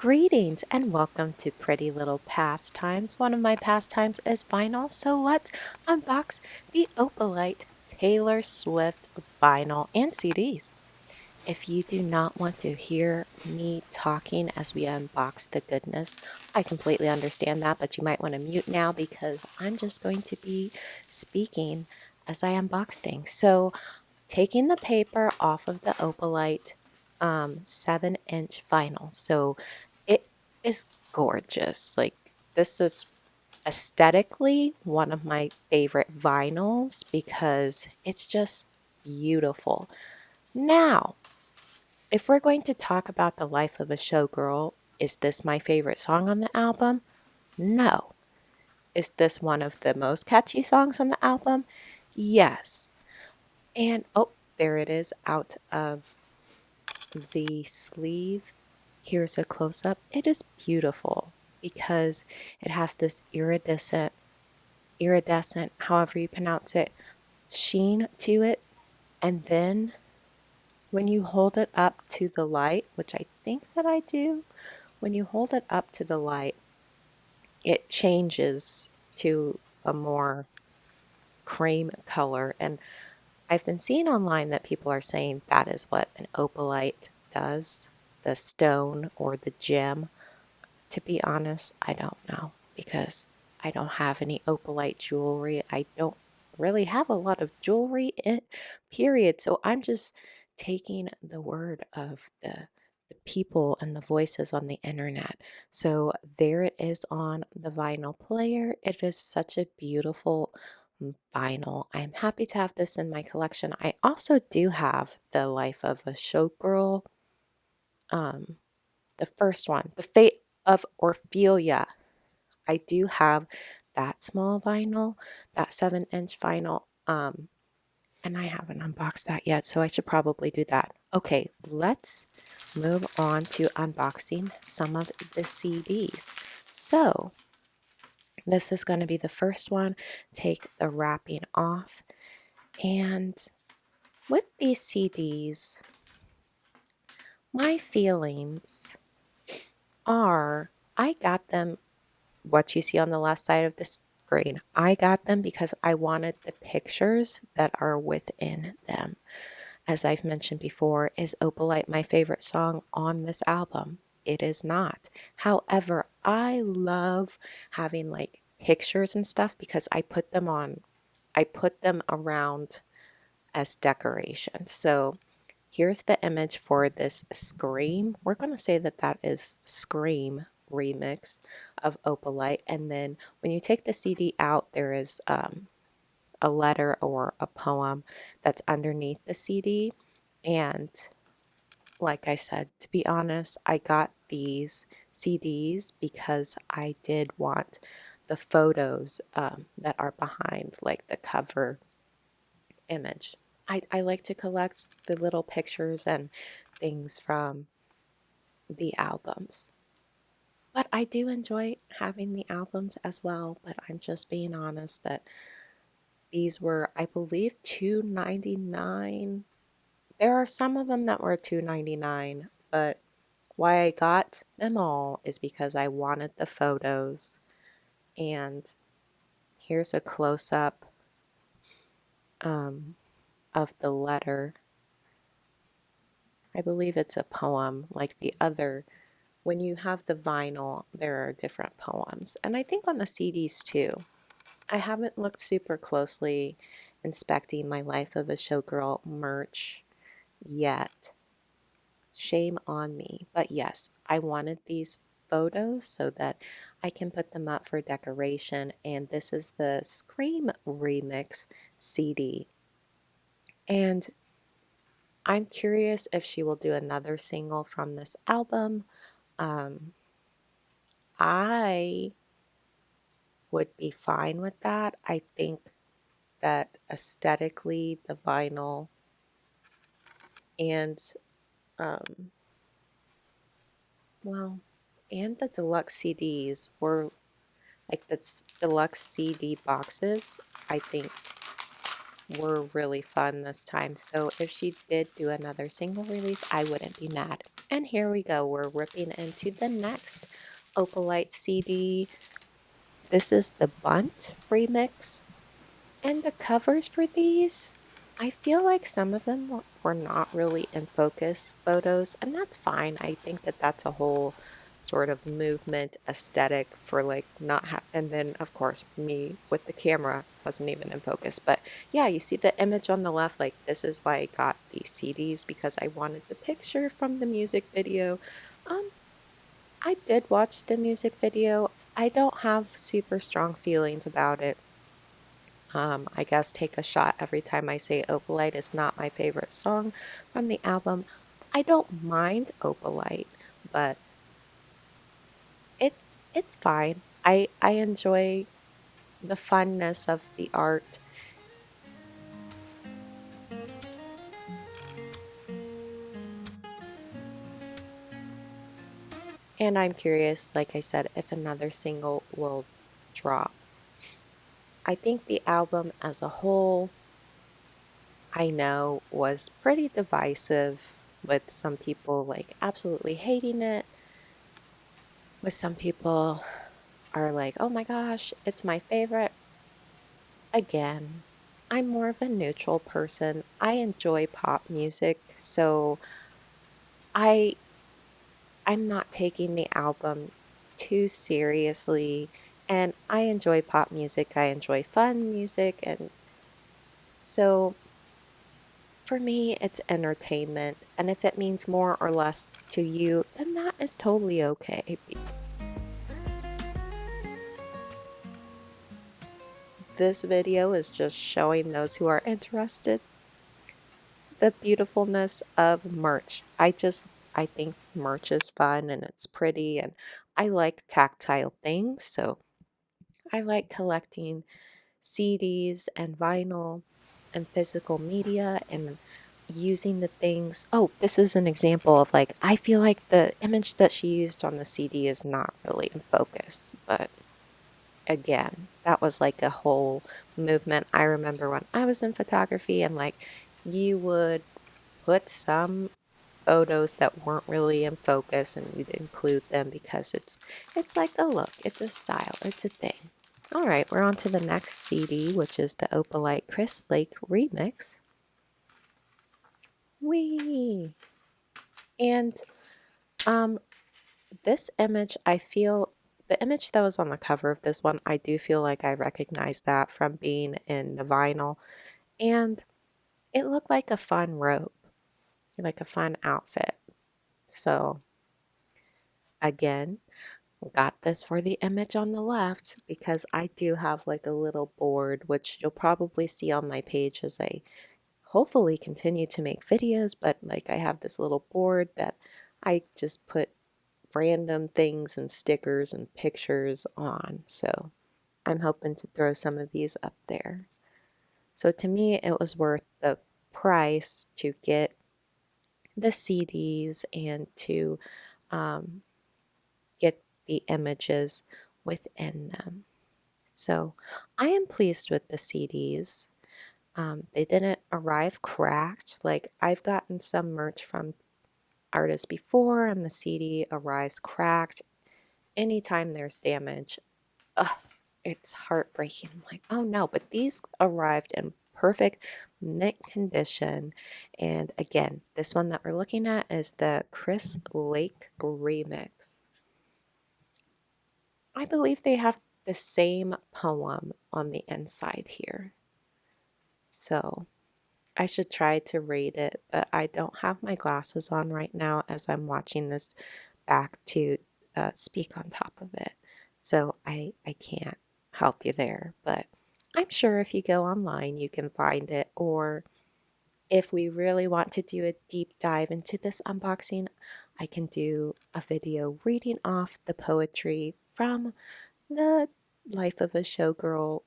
Greetings and welcome to Pretty Little Pastimes. One of my pastimes is vinyl, so let's unbox the Opalite Taylor Swift vinyl and CDs. If you do not want to hear me talking as we unbox the goodness, I completely understand that, but you might want to mute now because I'm just going to be speaking as I unbox things. So, taking the paper off of the Opalite 7-inch vinyl. So it is gorgeous. Like, this is aesthetically one of my favorite vinyls because it's just beautiful. Now, if we're going to talk about the life of a showgirl, is this my favorite song on the album? No. Is this one of the most catchy songs on the album? Yes. And oh, there it is out of the sleeve. Here's a close up. It is beautiful because it has this iridescent, however you pronounce it, sheen to it. And then when you hold it up to the light, which I think that I do, when you hold it up to the light, it changes to a more cream color. And I've been seeing online that people are saying that is what an opalite does, the stone or the gem. To be honest, I don't know because I don't have any opalite jewelry. I don't really have a lot of jewelry in period. So I'm just taking the word of the people and the voices on the internet. So there it is on the vinyl player. It is such a beautiful vinyl. I'm happy to have this in my collection. I also do have The Life of a Showgirl, um, the first one, The Fate of Ophelia. I do have that small vinyl, that 7-inch vinyl, and I haven't unboxed that yet, so I should probably do that. Okay, let's move on to unboxing some of the CDs. So, this is going to be the first one. Take the wrapping off, and with these CDs, my feelings are I got them what you see on the left side of the screen. I got them because I wanted the pictures that are within them. As I've mentioned before, is Opalite my favorite song on this album? It is not. However, I love having like pictures and stuff because I put them around as decoration. So here's the image for this Scream. We're going to say that that is Scream remix of Opalite. And then when you take the CD out, there is a letter or a poem that's underneath the CD. And like I said, to be honest, I got these CDs because I did want the photos that are behind, like the cover image. I like to collect the little pictures and things from the albums. But I do enjoy having the albums as well, but I'm just being honest that these were, I believe, $2.99. There are some of them that were $2.99, but why I got them all is because I wanted the photos. And here's a close-up of the letter. I believe it's a poem like the other. When you have the vinyl, there are different poems. And I think on the CDs too. I haven't looked super closely inspecting my Life of a Showgirl merch yet. Shame on me. But yes, I wanted these photos so that I can put them up for decoration. And this is the Scream Remix CD. And I'm curious if she will do another single from this album. I would be fine with that. I think that aesthetically, the vinyl and, um, well, and the deluxe CDs were like the deluxe CD boxes, I think were really fun this time. So if she did do another single release, I wouldn't be mad. And here we go. We're ripping into the next Opalite CD. This is the Bunt remix. And the covers for these, I feel like some of them were not really in focus photos, and that's fine. I think that that's a whole sort of movement aesthetic for like not and then of course me with the camera wasn't even in focus. But yeah, you see the image on the left, like this is why I got these CDs because I wanted the picture from the music video. Um, I did watch the music video. I don't have super strong feelings about it. I guess Take a Shot every time I say Opalite is not my favorite song from the album. I don't mind Opalite, but it's fine. I enjoy the funness of the art, and I'm curious, like I said, if another single will drop. I think the album as a whole, I know, was pretty divisive with some people like absolutely hating it, with some people are like, oh my gosh, it's my favorite. Again, I'm more of a neutral person. I enjoy pop music, so I I'm not taking the album too seriously, and I enjoy pop music. I enjoy fun music, and so for me it's entertainment, and if it means more or less to you, then that is totally okay. This video is just showing those who are interested the beautifulness of merch. I think merch is fun and it's pretty, and I like tactile things, so I like collecting CDs and vinyl and physical media and using the things. Oh, this is an example of like I feel like the image that she used on the CD is not really in focus, but again, that was like a whole movement. I remember when I was in photography and like you would put some photos that weren't really in focus and you'd include them because it's like a look, it's a style, it's a thing. All right, we're on to the next CD, which is the Opalite Chris Lake remix. Wee! And um this image, I feel the image that was on the cover of this one, I do feel like I recognize that from being in the vinyl. And it looked like a fun robe, like a fun outfit. So again, got this for the image on the left because I do have like a little board, which you'll probably see on my page as I hopefully continue to make videos. But like I have this little board that I just put random things and stickers and pictures on. So I'm hoping to throw some of these up there. So to me, it was worth the price to get the CDs and to um, get the images within them. So I am pleased with the CDs. They didn't arrive cracked. Like I've gotten some merch from artists before and the CD arrives cracked. Anytime there's damage, ugh, it's heartbreaking. I'm like, oh no, but these arrived in perfect mint condition. And again, this one that we're looking at is the Chris Lake remix. I believe they have the same poem on the inside here. So I should try to rate it, but I don't have my glasses on right now as I'm watching this back to speak on top of it. So I can't help you there, but I'm sure if you go online you can find it, or if we really want to do a deep dive into this unboxing, I can do a video reading off the poetry from the Life of a Showgirl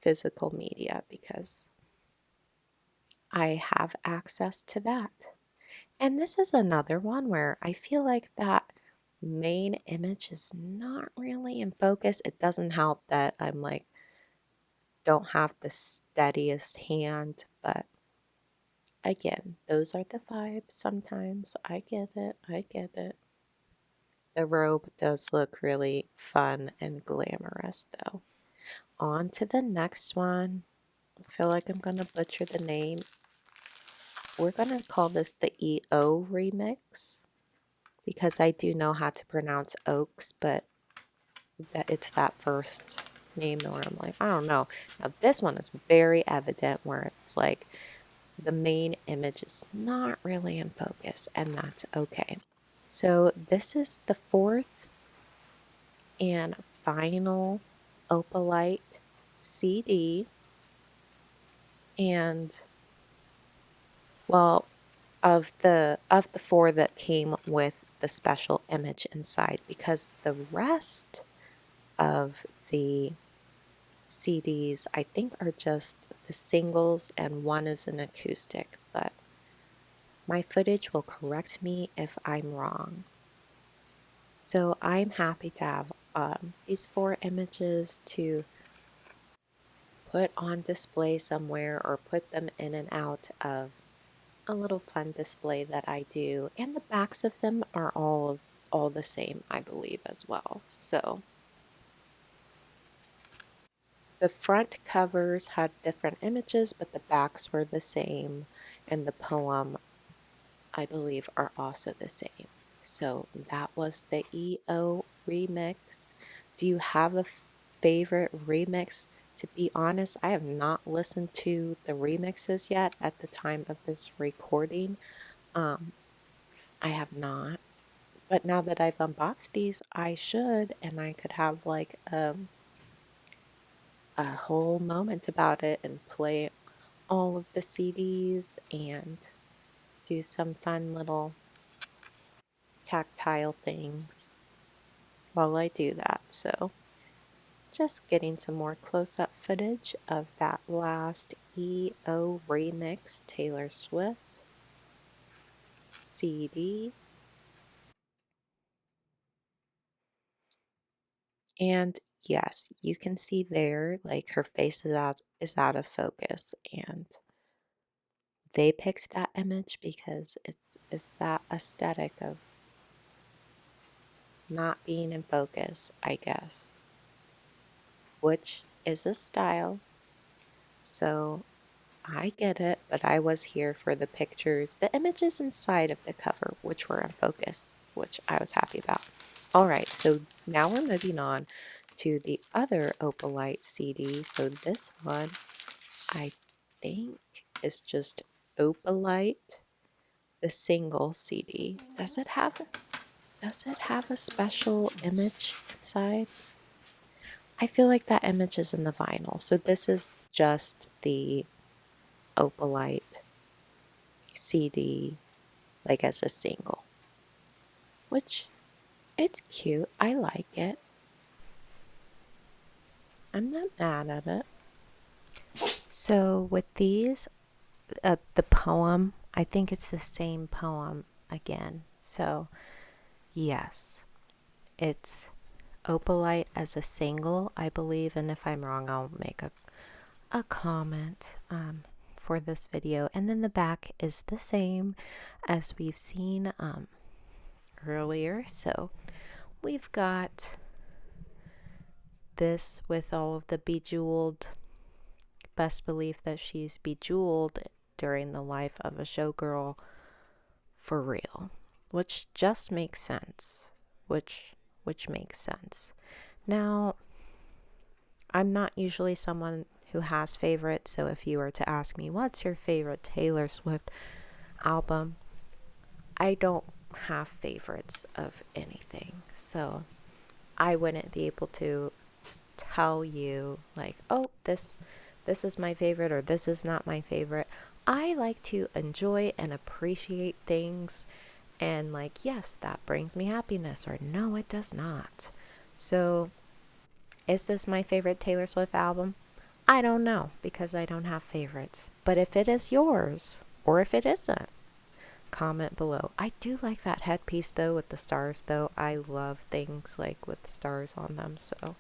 physical media because I have access to that. And this is another one where I feel like that main image is not really in focus. It doesn't help that I'm like, don't have the steadiest hand, but again, those are the vibes sometimes. I get it. I get it. The robe does look really fun and glamorous, though. On to the next one. I feel like I'm going to butcher the name. We're going to call this the EO remix because I do know how to pronounce oaks, but that it's that first name where I'm like, I don't know. Now, this one is very evident where it's like the main image is not really in focus, and that's okay. So, this is the fourth and final Opalite CD, and well, of the four that came with the special image inside, because the rest of the CDs I think are just the singles and one is an acoustic, but my footage will correct me if I'm wrong. So I'm happy to have these four images to put on display somewhere or put them in and out of a little fun display that I do. And the backs of them are all the same, I believe, as well. So the front covers had different images, but the backs were the same, and the poem, I believe, are also the same. So that was the EO remix. Do you have a favorite remix? To be honest, I have not listened to the remixes yet at the time of this recording. Um, I have not. But now that I've unboxed these, I should, and I could have like a whole moment about it and play all of the CDs and do some fun little tactile things while I do that. So just getting some more close-up footage of that last EO remix Taylor Swift CD. And yes, you can see there like her face is out of focus, and they picked that image because it's that aesthetic of not being in focus, I guess, which is a style. So I get it, but I was here for the pictures, the images inside of the cover, which were in focus, which I was happy about. All right, so now we're moving on to the other Opalite CD. So this one, I think, is just Opalite, the single CD. Does it have a special image inside? I feel like that image is in the vinyl. So this is just the Opalite CD, like as a single, which it's cute. I like it. I'm not mad at it. So with these, the poem, I think it's the same poem again. So yes, it's Opalite as a single, I believe, and if I'm wrong, I'll make a comment for this video. And then the back is the same as we've seen earlier. So we've got this with all of the bejeweled, best belief that she's bejeweled during the life of a showgirl for real, which just makes sense, which makes sense. Now, I'm not usually someone who has favorites, so if you were to ask me what's your favorite Taylor Swift album, I don't have favorites of anything. So I wouldn't be able to tell you like, oh, this is my favorite or this is not my favorite. I like to enjoy and appreciate things, and like, yes, that brings me happiness, or no, it does not. So is this my favorite Taylor Swift album? I don't know because I don't have favorites. But if it is yours, or if it isn't, comment below. I do like that headpiece though with the stars though. I love things like with stars on them. So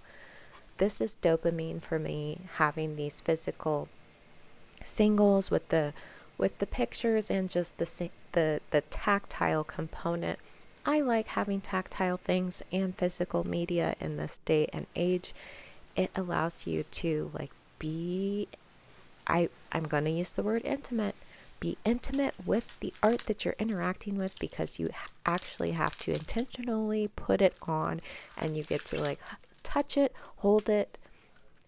this is dopamine for me, having these physical singles with the with the pictures and just the tactile component. I like having tactile things and physical media in this day and age. It allows you to like be I'm going to use the word intimate. Be intimate with the art that you're interacting with, because you actually have to intentionally put it on and you get to like touch it, hold it,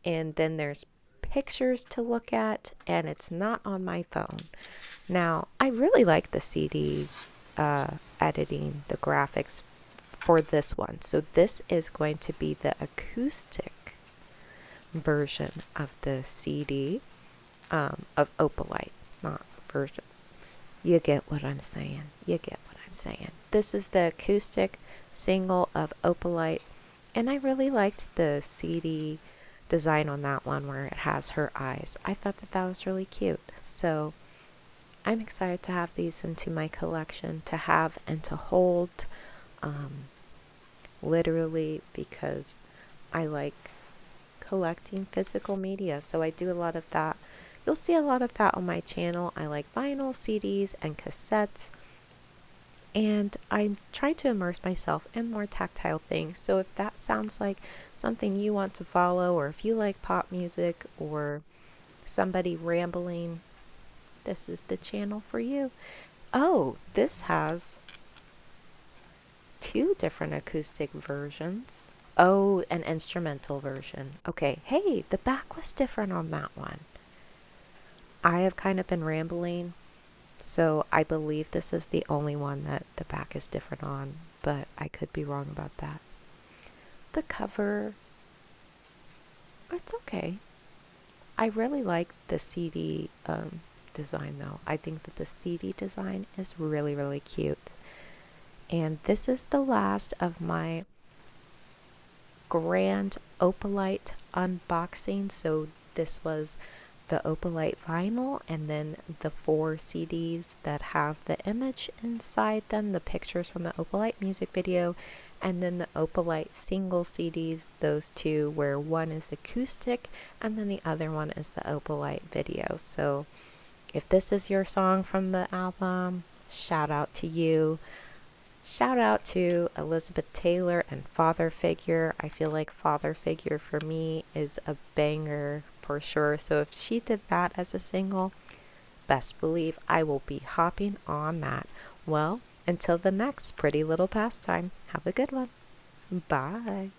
and then there's pictures to look at, and it's not on my phone. Now, I really like the CD editing, the graphics for this one. So this is going to be the acoustic version of the CD of Opalite, not version. You get what I'm saying. You get what I'm saying. This is the acoustic single of Opalite, and I really liked the CD design on that one where it has her eyes. I thought that that was really cute. So I'm excited to have these into my collection, to have and to hold, literally, because I like collecting physical media. So I do a lot of that. You'll see a lot of that on my channel. I like vinyl, CDs, and cassettes. And I'm trying to immerse myself in more tactile things. So if that sounds like something you want to follow, or if you like pop music or somebody rambling, this is the channel for you. Oh, this has 2 different acoustic versions. Oh, an instrumental version. Okay, hey, the back was different on that one. I have kind of been rambling, so I believe this is the only one that the back is different on, but I could be wrong about that. The cover, it's okay. I really like the CD design though. I think that the CD design is really, really cute. And this is the last of my grand Opalite unboxing. So this was the Opalite vinyl, and then the 4 CDs that have the image inside them, the pictures from the Opalite music video, and then the Opalite single CDs, those 2, where one is acoustic and then the other one is the Opalite video. So if this is your song from the album, shout out to you. Shout out to Elizabeth Taylor and Father Figure. I feel like Father Figure for me is a banger for sure. So if she did that as a single, best believe I will be hopping on that. Well, until the next pretty little pastime, have a good one. Bye.